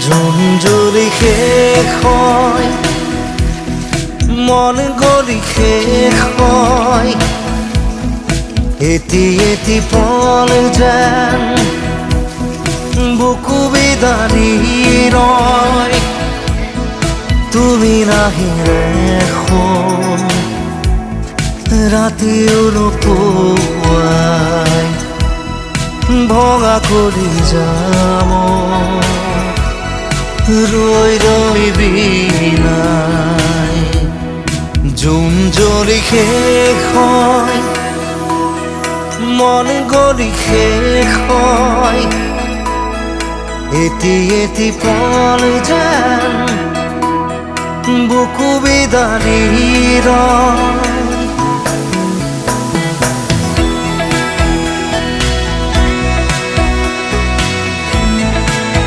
June জুৰি শেষ হয়, মন গলি শেষ হয়, এটি এটি পল যেন বুকু বিদাৰি ৰয়। তুমি নাহিলে এখন ৰাতিও নোপোৱাই, ভঙা কৰি যাম ৰৈ ৰৈ বিনাই। জুন জ্বলি শেষ হয়, মন গলি শেষ হয়, এটি এটি পল যেন বুকু বিদাৰি ৰয়।